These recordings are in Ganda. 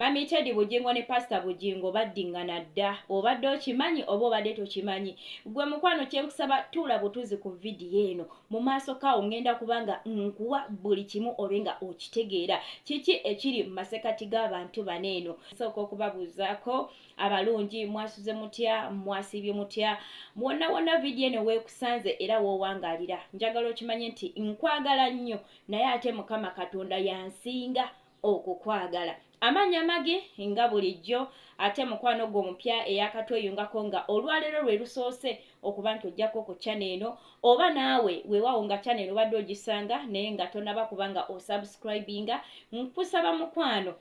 Mami Teddy Bugingo ne Pastor Bugingo baddingana dda obadde okimanyi oba obadde tokimanyi gwe mukwano kyenkusaba tuula butuzi ku vidiyo eno mu maaso kaawo ngenda kubanga nkuwa buli kimu obenga okitegeera kiki ekiri mu masekati g'abantu baneeno sooka okubabuuzaako abalungi mwasuze mutya mwasibye mutya mwonna vidiyo eno weekusanze era woowangalira njagala okimanye nti nkwagala nnyo naye ate Mukama Katonda yansinga okukwagala amanya magi nga bulijjo ate mukwano gwo mupya eyakatweyungako nga olwaleero lwe lusoose okuba nti ojjako ku channel eno oba naawe weewaawo nga channel obadde ogisanga naye nga tonaba kubanga osubscribinga nkusaba mukwano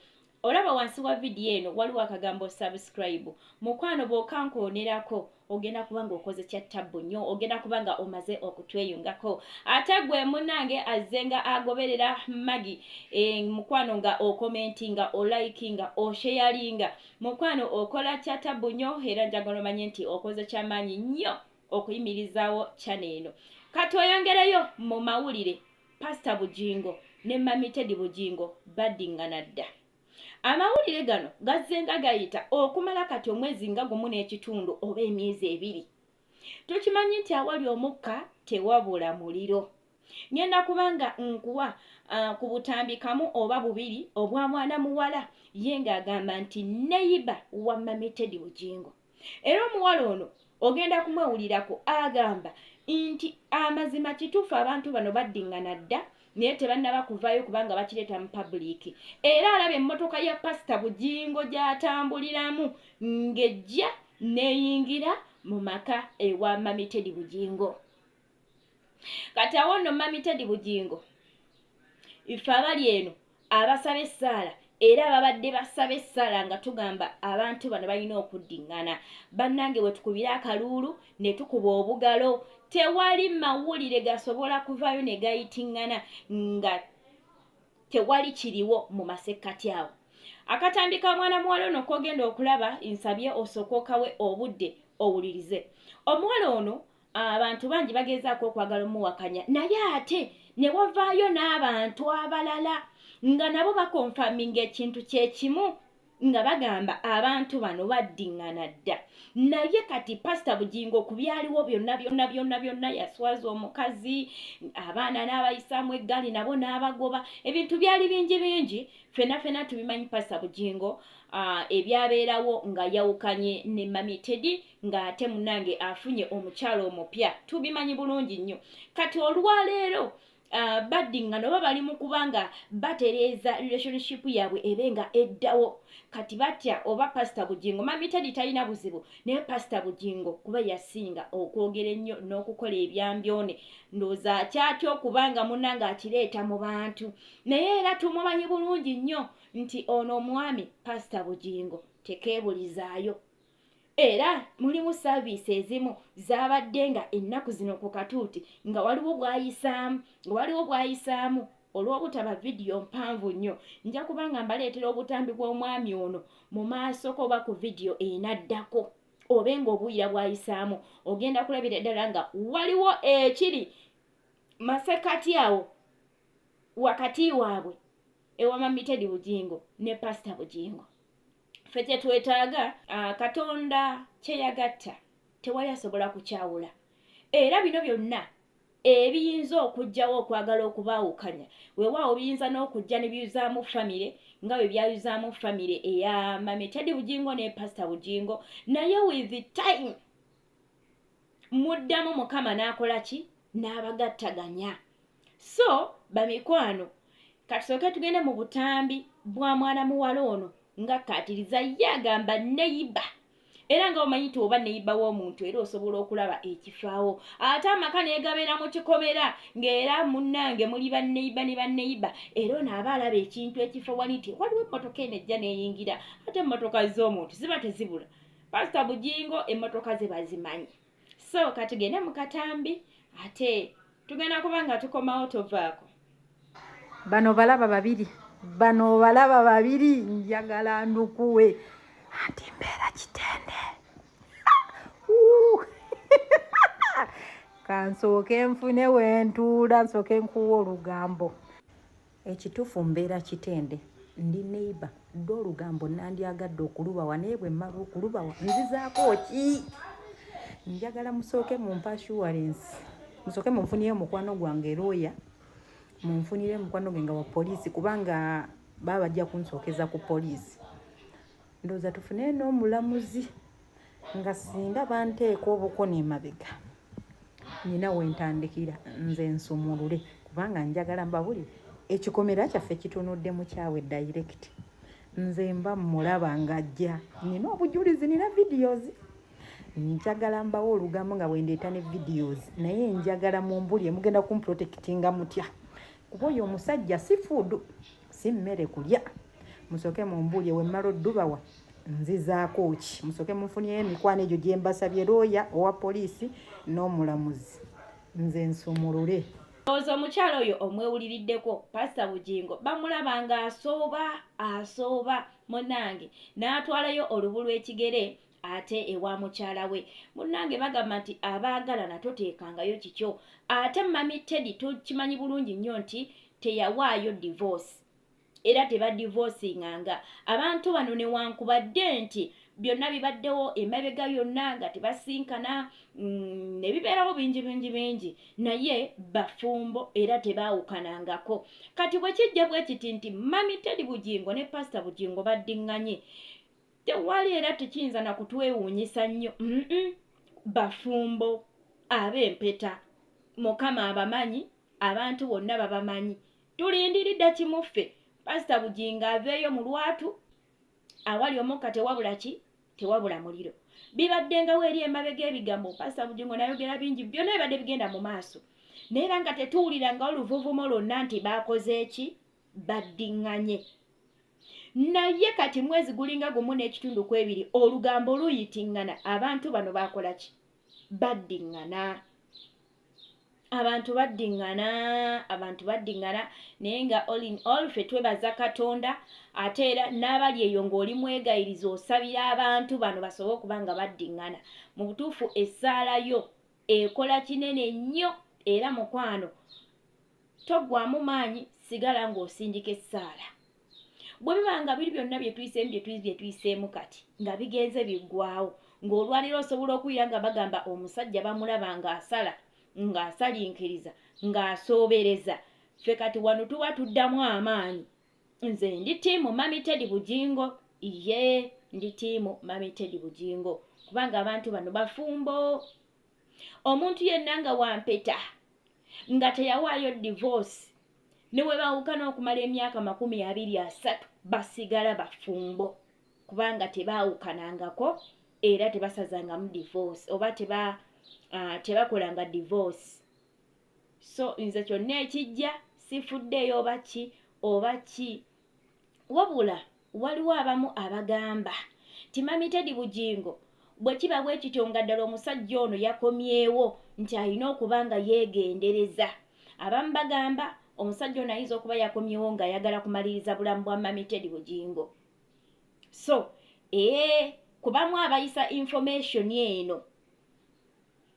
olaba wansi wa vidiyo eno waliwo akagambo subscribe mukwano bw'okankoonerako ogenda kubanga okoze kya tabbu nnyo ogenda kubanga omaze okutweyungako ate gwe munange azzenga agoberera magi mukwano nga okomentinga olikinga osharinga mukwano okola kya tabbu nnyo era njagala omanye nti okoze kyamaanyi nnyo okuyimirizaawo channel eno kati oyongereyo mu mawulire Pastor Bugingo ne Mami Teddy Bugingo baddingana dda amawulire gano gazzenga gayita okumala kati omwezi nga gumu n'ekitundu oba emyezi ebiri tukimanyi nti awali omukka tewabula muliro ngenda kubanga nkuwa ku butambi kamu oba bubiri obwa mwana muwala ye ng'agamba nti neiba wa Mami Teddy Bugingo era omuwala ono ogenda kumwewulirako agamba nti amazima kituufu abantu bano baddingana dda naye tebannaba kuvaayo kubanga bakireeta mu public era alaba emmotoka ya Pastor Bugingo gy'atambuliramu ng'ejja neeyingira mu maka ewa Mami Teddy Bugingo kati awo nno Mami Teddy Bugingo ife abali eno abasaba essaala era ababadde basaba essaala nga tugamba abantu bano balina okuddingana bannange we tukubira akaluulu ne tukuba obugalo tewali mawulire gasobola kuvaayo ne gayitingana nga tewali kiriwo mu masekkati awo akatambika mwana muwala ono kogenda okulaba nsabye osokookawe obudde owulirize omuwala ono abantu bangi bagezaako okwagala omuwakanya naye ate ne wavaayo n'abantu abalala nga nabo bakonfaminga ekintu kyekimu nga bagamba abantu bano baddingana dda naye kati Pastor Bugingo ku byaliwo byonna yaswaza omukazi abaana n'abayisaamu eggali nabo n'abagoba ebintu byali bingi fena tubimanyi Pastor Bugingo ebyabeerawo nga yawukanye ne Mami Teddy ng'ate munange afunye omukyalo omupya tubimanyi bulungi nnyo kati olwaleero baddingana oba bali mu kubanga batereeza relationship yaabwe ebenga eddawo kati batya oba Pastor Bugingo Mami Teddy talina buzibu naye Pastor Bugingo kuba yasinga okwogera ennyo n'okukola ebyambyone ndooza akyatya okubanga munange akireeta mu bantu naye era tumumanyi bulungi nnyo nti ono omwami Pastor Bugingo tekeebulizaayo era mulimu service ezimu zabadde nga ennaku zino ku katuuti nga waliwo bwayisaamu olw'obutaba vidiyo mpanvu nnyo nja kubanga mbaleetera obutambi bw'omwami ono mu maaso ko oba ku vidiyo enaddako obenga obuyira bwayisaamu ogenda kulabira ddala nga waliwo ekiri masekati awo wakati waabwe ewa Mami Teddy Bugingo ne Pastor Bugingo ffe kyetwetaaga Katonda kyeyagatta tewali asobola kukyawula era bino byonna ebiyinza okujjawo okwagala okubaawukanya weewaawo biyinza n'okujja ne biyuzaamu famire nga bwe byayuzaamu famire eya Mami Teddy Bugingo ne Pastor Bugingo naye with time muddamu Mukama n'akola ki n'abagattaganya so bamikwano katusooke tugende mu butambi bwa mwana muwala ono nga kaatiriza ye agamba neiba era nga omanyi nti oba neiba w'omuntu era osobola okulaba ekifaawo ate amaka neegabeera mu kikomera ng'era munnange muli banneiba ne banneiba era ono aba alaba ekintu ekifo wali nti waliwo emmotoka eno ejja neeyingira ate emmotoka z'omuntu ziba tezibula Pastor Bugingo emmotoka ze bazimanyi so katugende mu katambi ate tugenda kuba nga tukomawo tovaako bano balaba babiri njagala ndukuwe anti mbeera kitende kansooke nfune wentuula nsooke nkuwa olugambo ekituufu mbeera kitende ndi neiba dde olugambo nandyagadde okulubawa naye bwe mmala okulubawa nzizaako ki? Njagala musooke mumpa assurance, musooke munfunireyo mukwano gwange looya, munfunire mukwano gwe nga wa poliisi kubanga baba bajja kunsookeza ku poliisi. Ndowooza tufune n'omulamuzi nga singa banteeka obukono emabega nina wentandikira nze nsumulule kubanga njagala mbabuli ekikomera kyaffe kitunudde mu kyawe direct. Nze mba mulaba ng'ajja nina obujulizi, nina videos. Njagala mbawo olugambo nga bwendeeta ne videos naye njagala mumbulye mugenda kumprotectinga mutya kuba oyo omusajja si food si mmere kulya. Musooke mumbulye we mmala oddubawa nzizaako ki? Musooke munfunireyo emikwano egyo gye mbasabye looya owa poliisi n'omulamuzi nze nsumulule. Ozo omukyalo oyo omwewuliriddeko Pastor Bugingo bamulaba nga asooba munange n'atwalayo olubu lw'ekigere ate ewa mukyala we. Munange bagamba nti abaagalana toteekangayo kikyo. Ate Mami Teddy tukimanyi bulungi nnyo nti teyawaayo divorce era tebadivorcinganga. Abantu bano newankubadde nti byonna bibaddewo emabega byonna nga tebasinkana ne bibeerawo bingi naye bafumbo era tebaawukanangako. Kati bwe kijja bwe kiti nti Mami Teddy Bugingo ne Pastor Bugingo baddiŋŋanye, tewali era tekiyinza na kutwewuunyisa nnyo. Bafumbo ab'empeta Mukama abamanyi, abantu bonna babamanyi. Tulindiridde kimuffe Pastor Bugingo aveeyo mu lwatu awali omukka tewabula ki? Tewabula muliro. Bibaddengawo eri emabega ebigambo Pastor Bugingo nayogera bingi byonna bibadde bigenda mu maaso naye era nga tetuwuliranga oluvuvumo lwonna nti baakoze eki? Baddiŋŋanye. Naye kati mwezi gulinga gumu n'ekitundu ku ebiri olugambo luyitiŋŋana. Abantu bano baakola ki? Baddiŋŋana. Abantu baddiŋŋana naye nga all in all ffe twebaza Katonda ate era n'abali eyo ng'oli mwegayiriza osabira abantu bano basobole okuba nga baddiŋŋana. Mu butuufu essaalayo ekola kinene nnyo era mukwano toggwamu maanyi sigala ng'osindika essaala. Bwe biba nga biri byonna bye tuyiseemu kati nga bigenze biggwawo ng'olwaliro osobola okuyira nga bagamba omusajja bamulaba ng'asala ng'asalinkiriza ng'asoobereza. Ffe kati wano tuba tuddamu amaanyi. Nze ndi tiimu Mami Teddy Bugingo, ndi tiimu Mami Teddy Bugingo kubanga abantu bano bafumbo. Omuntu yenna nga wampeta nga teyawaayo divorce ne bwe baawukana okumala emyaka 23 basigala bafumbo kubanga tebaawukanangako era tebasazangamu divorce oba tebakolanga divorce. So nze kyonna ekijja sifuddeyo oba ki wabula waliwo abamu abagamba ti Mami Teddy Bugingo bwe kiba bwe kityo nga ddala omusajja ono yakomyewo nti alina okuba nga yeegendereza. Abamu bagamba omusajja ono ayinza okuba yakomyewo ng'ayagala kumaliriza bulamu bwa Mami Teddy Bugingo. So kubamu abayisa information eno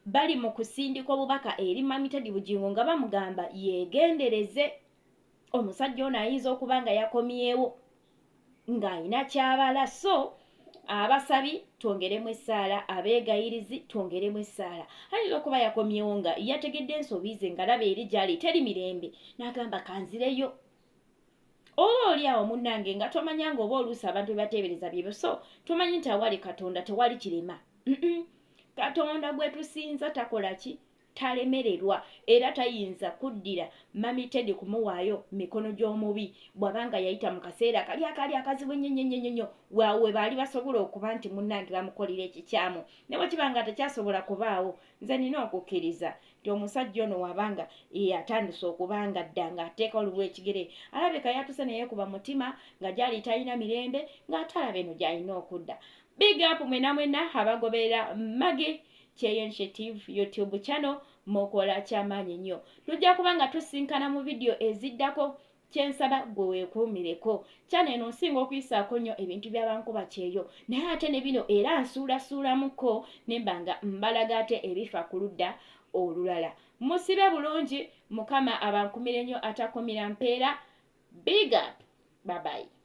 bali mu kusindika obubaka eri Mami Teddy Bugingo nga bamugamba yeegendereze. Omusajja ono ayinza okuba nga yakomyewo ng'alina kyabala. So abasabi twongeremu essaala, abeegayirizi twongeremu essaala. Ayinza okuba yakomyewo nga yategedde ensobi ze nga laba eri gyali teri mirembe n'agamba kanzireyo. Oba oli awo munnange nga tomanya ng'oba oluusi abantu bebateebereza byebyo. So tumanyi nti awali Katonda tewali kirema. Katonda gwe tusinza takola ki? Talemererwa era tayinza kuddira Mami Teddy kumuwaayo mikono gy'omubi bw'abanga yayita mu kaseera kali akazibu nnyo waawe baali basobola okuba nti munnange bamukolera ekikyamu ne bwe kiba nga tekyasobola kubaawo. Nze nina okukkiriza nti omusajja ono wabanga atandise okuba nga dda ng'ateeka olubu ekigere alabika yatuse naye kuba mutima nga gyali talina mirembe ng'ate alaba eno gy'alina okudda. Big up mwena abagoberera Maggie Kyeyo Initiative YouTube channel mokola kyamaanyi nnyo. Tujja kuba nga tusinkana mu video eziddako. Kyensaba gwe weekuumireko. Channel eno nsinga okuyisaako nnyo ebintu by'abankuba Kyeyo naye ate ne bino era nsuulasuulamuko ne mba nga mbalaga ate ebifa ku ludda olulala. Musibe bulungi, Mukama abankumire nnyo atakumira mpeera. Big up. Bye bye.